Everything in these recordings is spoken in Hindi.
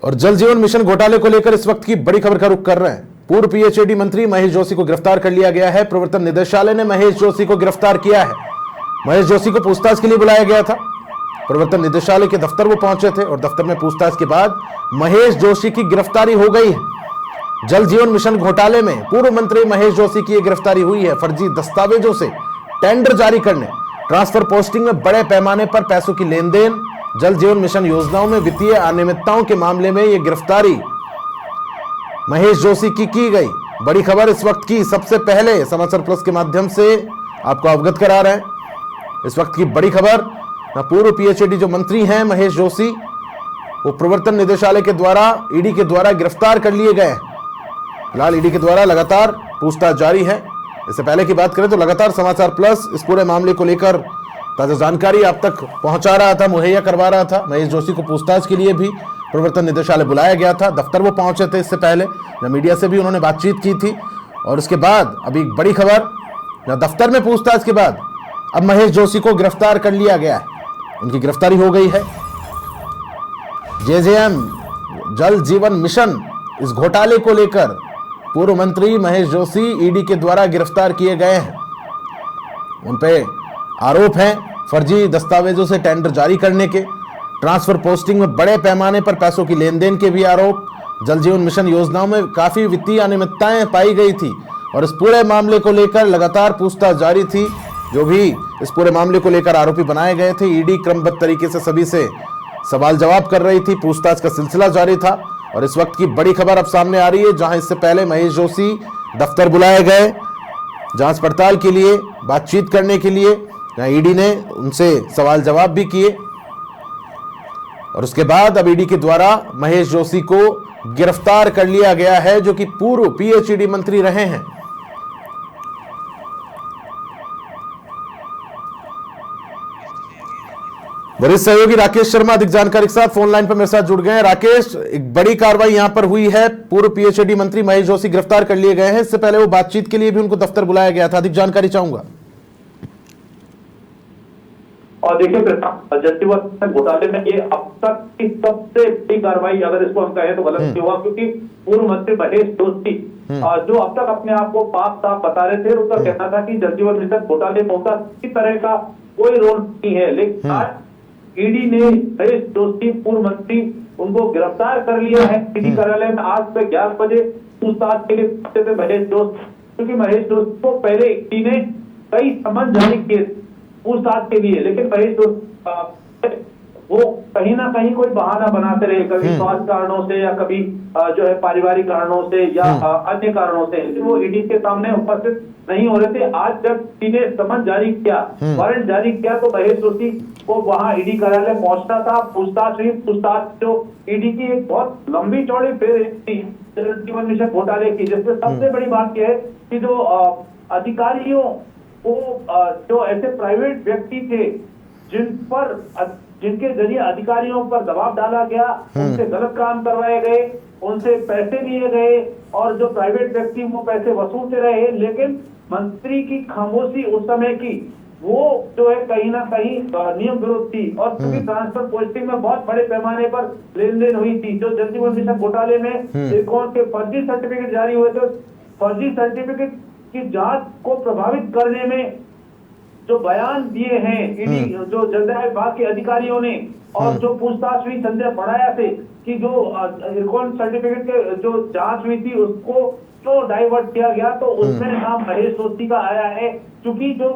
और जल जीवन मिशन घोटाले को लेकर इस वक्त की बड़ी खबर का रुख कर रहे हैं। पूर्व पीएचईडी मंत्री महेश जोशी को गिरफ्तार कर लिया गया है। प्रवर्तन निदेशालय ने महेश जोशी को गिरफ्तार किया है। महेश जोशी को पूछताछ के लिए बुलाया गया था। प्रवर्तन निदेशालय के दफ्तर वो पहुंचे थे और दफ्तर में पूछताछ के बाद महेश जोशी की गिरफ्तारी हो गई है। जल जीवन मिशन घोटाले में पूर्व मंत्री महेश जोशी की गिरफ्तारी हुई है। फर्जी दस्तावेजों से टेंडर जारी करने, ट्रांसफर पोस्टिंग में बड़े पैमाने पर पैसों की लेन देन, जल जीवन मिशन योजनाओं में वित्तीय अनियमितताओं के मामले में यह गिरफ्तारी महेश जोशी की गई। बड़ी खबर इस वक्त की सबसे पहले समाचार प्लस के माध्यम से आपको अवगत करा रहे हैं। इस वक्त की बड़ी खबर, पूर्व पीएचईडी जो मंत्री हैं महेश जोशी, वो प्रवर्तन निदेशालय के द्वारा, ईडी के द्वारा गिरफ्तार कर लिए गए। फिलहाल ईडी के द्वारा लगातार पूछताछ जारी है। इससे पहले की बात करें तो लगातार समाचार प्लस इस पूरे मामले को लेकर ताजा जानकारी आप तक पहुंचा रहा था, मुहैया करवा रहा था। महेश जोशी को पूछताछ के लिए भी प्रवर्तन निदेशालय बुलाया गया था। दफ्तर वो पहुंचे थे इससे पहले, जब मीडिया से भी उन्होंने बातचीत की थी। और उसके बाद अभी बड़ी खबर, दफ्तर में पूछताछ के बाद अब महेश जोशी को गिरफ्तार कर लिया गया है। उनकी गिरफ्तारी हो गई है। जेजेएम जल जीवन मिशन इस घोटाले को लेकर पूर्व मंत्री महेश जोशी ईडी के द्वारा गिरफ्तार किए गए हैं। उन पे आरोप हैं फर्जी दस्तावेजों से टेंडर जारी करने के, ट्रांसफर पोस्टिंग में बड़े पैमाने पर पैसों की लेन देन के भी आरोप, जल जीवन मिशन योजनाओं में काफी वित्तीय अनियमितताएं पाई गई थी। और इस पूरे मामले को लेकर लगातार पूछताछ जारी थी। जो भी इस पूरे मामले को लेकर आरोपी बनाए गए थे, ईडी क्रमबद्ध तरीके से सभी से सवाल जवाब कर रही थी। पूछताछ का सिलसिला जारी था। और इस वक्त की बड़ी खबर अब सामने आ रही है, जहां इससे पहले महेश जोशी दफ्तर बुलाए गए जांच पड़ताल के लिए, बातचीत करने के लिए, जहां ईडी ने उनसे सवाल जवाब भी किए। और उसके बाद अब ईडी के द्वारा महेश जोशी को गिरफ्तार कर लिया गया है, जो कि पूर्व पीएचईडी मंत्री रहे हैं। वरिष्ठ सहयोगी राकेश शर्मा अधिक जानकारी के साथ फोन लाइन पर मेरे साथ जुड़ गए हैं। राकेश, एक बड़ी कार्रवाई यहां पर हुई है। पूर्व पीएचईडी मंत्री महेश जोशी गिरफ्तार कर लिए गए हैं। इससे पहले वो बातचीत के लिए भी उनको दफ्तर बुलाया गया था। अधिक जानकारी चाहूंगा। और देखिए जल जीवन घोटाले में ये अब तक की सबसे बड़ी कार्रवाई, अगर इसको हम कहें तो गलत नहीं होगा, क्योंकि पूर्व मंत्री महेश जोशी जो अब तक अपने आप को पाक साफ बता रहे थे, उनका कहना था कि जल जीवन मिशन घोटाले में उनका किसी तरह का कोई रोल नहीं है। लेकिन आज ईडी ने महेश जोशी पूर्व मंत्री उनको गिरफ्तार कर लिया है। ईडी कार्यालय में आज से 11 बजे पूछताछ के लिए पहुंचे थे महेश जोशी, क्योंकि महेश जोशी को पहले ईडी ने कई समन जारी किए पूछताछ के लिए। लेकिन महेश जोशी वो कहीं ना कहीं कोई बहाना बनाते रहे, कभी स्वास्थ्य कारणों से या कभी जो है पारिवारिक कारणों से या अन्य कारणों से, लेकिन वो ईडी के सामने उपस्थित नहीं हो रहे थे। आज जब ईडी ने समन जारी किया, वारंट जारी किया, तो महेश जोशी को वहां ईडी कार्यालय पहुंचना था। पूछताछ हुई। पूछताछ जो ईडी की एक बहुत लंबी चौड़ी फेर थी जल जीवन मिशन घोटाले की, जिसमें सबसे बड़ी बात यह है कि जो अधिकारियों को जो ऐसे प्राइवेट व्यक्ति थे जिनके जरिए अधिकारियों पर दबाव डाला गया, उनसे गलत काम करवाए गए, उनसे पैसे लिए गए, और जो प्राइवेट व्यक्ति वो पैसे वसूलते रहे। लेकिन मंत्री की खामोशी उस समय की, वो जो है कहीं ना कहीं नियम विरुद्ध थी। और क्योंकि ट्रांसफर पोस्टिंग में बहुत बड़े पैमाने पर लेन देन हुई थी, जो जल जीवन मिशन घोटाले में कौन के फर्जी सर्टिफिकेट जारी हुए थे, फर्जी सर्टिफिकेट की जांच को प्रभावित करने में जो बयान दिए हैं ईडी जो जलदाय विभाग के अधिकारियों ने, और जो पूछताछ हुई संजय बड़ाया से कि जो इरकॉन सर्टिफिकेट के जो जांच हुई थी उसको क्यों डाइवर्ट किया गया, तो उसमें नाम महेश जोशी का आया है। क्योंकि जो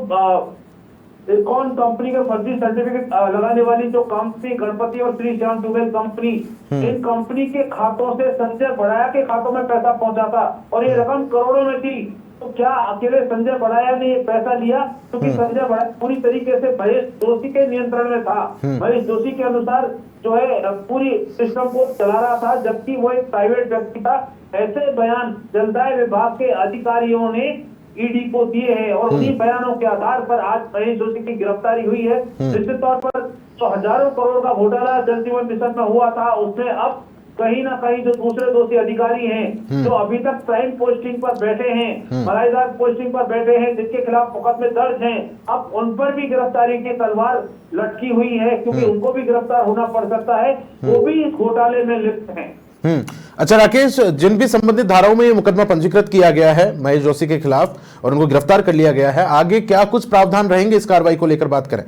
इरकॉन कंपनी का फर्जी सर्टिफिकेट लगाने वाली जो कंपनी गणपति और श्री श्याम ट्यूबवेल कंपनी, इन कंपनी के खातों से संजय बड़ाया के खातों में पैसा पहुंचा था, और ये रकम करोड़ों में थी। तो क्या अकेले संजय बड़ाया ने ये पैसा लिया? क्योंकि संजय बड़ाया पूरी तरीके से महेश जोशी के नियंत्रण में था। महेश जोशी के अनुसार जो है पूरी सिस्टम को चला रहा था, जबकि वो एक प्राइवेट व्यक्ति था। ऐसे बयान जलदाय विभाग के अधिकारियों ने ईडी को दिए हैं, और उन्हीं बयानों के आधार पर आज महेश जोशी की गिरफ्तारी हुई है। निश्चित तौर पर जो हजारों करोड़ का घोटाला जल जीवन मिशन में हुआ था, उसमें अब कहीं ना कहीं जो दूसरे दोषी अधिकारी हैं, जो अभी तक प्राइम पोस्टिंग पर बैठे हैं, मलाईदार पोस्टिंग पर बैठे हैं, जिनके खिलाफ मुकदमे दर्ज हैं, अब उन पर भी गिरफ्तारी की तलवार लटकी हुई है, क्योंकि उनको भी गिरफ्तार होना पड़ सकता है, वो भी इस घोटाले में लिप्त हैं। अच्छा राकेश, जिन भी संबंधित धाराओं में ये मुकदमा पंजीकृत किया गया है महेश जोशी के खिलाफ और उनको गिरफ्तार कर लिया गया है, आगे क्या कुछ प्रावधान रहेंगे इस कार्रवाई को लेकर बात करें?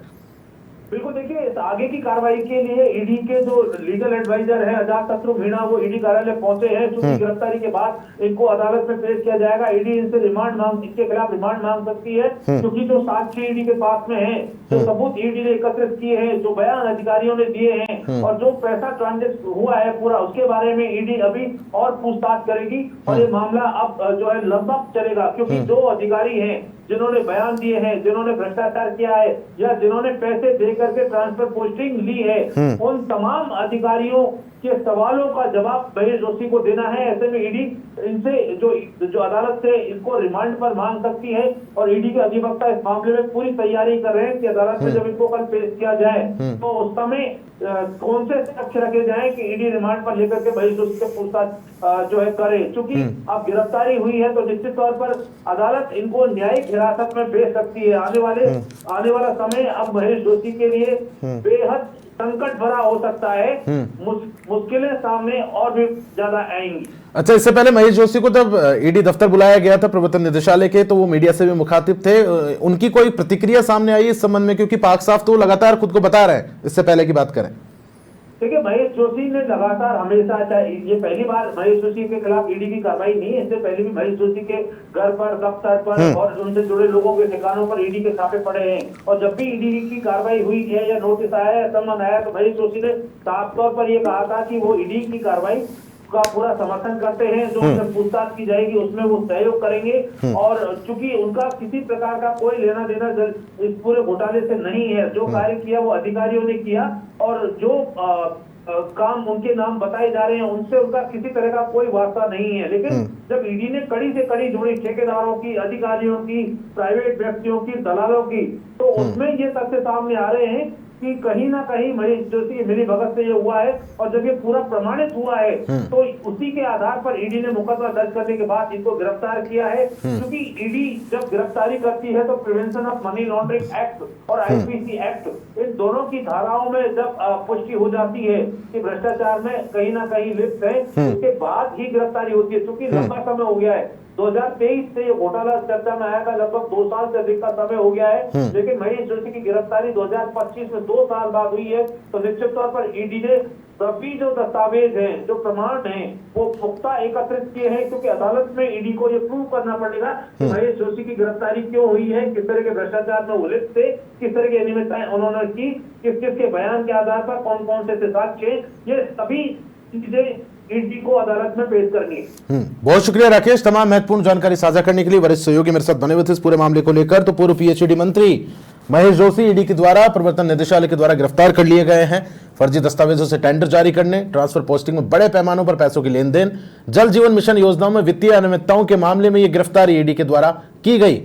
बिल्कुल, देखिए आगे की कार्रवाई के लिए ईडी के जो लीगल एडवाइजर है अजात शत्रु मीणा, वो ईडी कार्यालय पहुंचे हैं। चूंकि गिरफ्तारी के बाद इनको अदालत में पेश किया जाएगा। ईडी इनसे इनके खिलाफ रिमांड मांग सकती है, क्योंकि जो साक्ष्य ईडी के पास में है, जो सबूत ईडी ने एकत्रित किए हैं, जो बयान अधिकारियों ने दिए हैं और जो पैसा ट्रांजेक्शन हुआ है पूरा, उसके बारे में ईडी अभी और पूछताछ करेगी और ये मामला अब जो है लंबा चलेगा, क्योंकि जो अधिकारी हैं जिन्होंने बयान दिए हैं, जिन्होंने भ्रष्टाचार किया है या जिन्होंने पैसे दे करके ट्रांसफर पोस्टिंग ली है, उन तमाम अधिकारियों के सवालों का जवाब महेश जोशी को देना है। ऐसे में ईडी इनसे जो अदालत से इनको रिमांड पर मांग सकती है और ईडी के अधिवक्ता इस मामले में पूरी तैयारी कर रहे हैं कि अदालत में जब इनको कल पेश किया जाए तो उस समय कौन से साक्ष्य रखे जाए कि ईडी रिमांड पर लेकर के महेश जोशी से पूछताछ जो है करे। चूंकि अब गिरफ्तारी हुई है तो निश्चित तौर पर अदालत इनको न्यायिक हिरासत में भेज सकती है। आने वाला समय अब महेश जोशी के लिए बेहद संकट भरा हो सकता है। मुश्किलें सामने और भी ज्यादा आएंगी। अच्छा, इससे पहले महेश जोशी को जब ईडी दफ्तर बुलाया गया था प्रवर्तन निदेशालय के, तो वो मीडिया से भी मुखातिब थे। उनकी कोई प्रतिक्रिया सामने आई इस संबंध में? क्योंकि पाक साफ तो लगातार खुद को बता रहे हैं। इससे पहले की बात करें, देखिए महेश जोशी ने लगातार हमेशा, ये पहली बार महेश जोशी के खिलाफ ईडी की कार्रवाई नहीं है। इससे पहले भी महेश जोशी के घर पर, दफ्तर पर और उनसे जुड़े लोगों के ठिकानों पर ईडी के छापे पड़े हैं। और जब भी ईडी की कार्रवाई हुई है या नोटिस आया या समन आया, तो महेश जोशी ने साफ तौर पर यह कहा था कि वो ईडी की कार्रवाई का पूरा समर्थन करते हैं। जो उनसे पूछताछ की जाएगी उसमें वो सहयोग करेंगे। और चूंकि उनका किसी प्रकार का कोई लेना देना इस पूरे घोटाले से नहीं है। जो कार्य किया वो अधिकारियों ने किया और जो काम उनके नाम बताए जा रहे हैं उनसे उनका किसी तरह का कोई वास्ता नहीं है। लेकिन जब ईडी ने कड़ी से कड़ी जोड़ी ठेकेदारों की, अधिकारियों की, प्राइवेट व्यक्तियों की, दलालों की, तो उसमें ये तथ्य सामने आ रहे हैं कि कहीं ना कहीं महेश जोशी मिली भगत से ये हुआ है। और जब ये पूरा प्रमाणित हुआ है तो उसी के आधार पर ईडी ने मुकदमा दर्ज करने के बाद इनको गिरफ्तार किया है। क्योंकि ईडी जब गिरफ्तारी करती है तो prevention of money laundering act और आईपीसी एक्ट, इन दोनों की धाराओं में जब पुष्टि हो जाती है कि भ्रष्टाचार में कहीं ना कहीं लिप्त है, उसके बाद ही गिरफ्तारी होती है। क्योंकि लंबा समय हो गया है, 2023 से ये घोटाला चर्चा में आया था, लगभग 2 साल से अधिक का समय हो गया है। लेकिन महेश जोशी की गिरफ्तारी 2025 में 2 साल बाद हुई है। तो निश्चित तौर पर ईडी ने सभी जो दस्तावेज हैं, जो प्रमाण हैं, वो पुख्ता एकत्रित किए हैं। क्योंकि अदालत में ईडी को ये प्रूव करना पड़ेगा कि महेश जोशी की गिरफ्तारी क्यों हुई है, किस तरह के भ्रष्टाचार में वो लिप्त थे, किस तरह की अनियमितताएं उन्होंने की, किस किस के बयान के आधार पर कौन कौन से साक्ष्य, ये सभी चीजें ईडी को अदालत में पेश करनी है। बहुत शुक्रिया राकेश, तमाम महत्वपूर्ण जानकारी साझा करने के लिए। वरिष्ठ सहयोगी मेरे साथ बने हुए थे इस पूरे मामले को लेकर। तो पूर्व पीएचडी मंत्री महेश जोशी ईडी के द्वारा, प्रवर्तन निदेशालय के द्वारा गिरफ्तार कर लिए गए हैं। फर्जी दस्तावेजों से टेंडर जारी करने, ट्रांसफर पोस्टिंग में बड़े पैमानों पर पैसों की लेन देन, जल जीवन मिशन योजनाओं में वित्तीय अनियमितताओं के मामले में यह गिरफ्तारी ईडी के द्वारा की गई।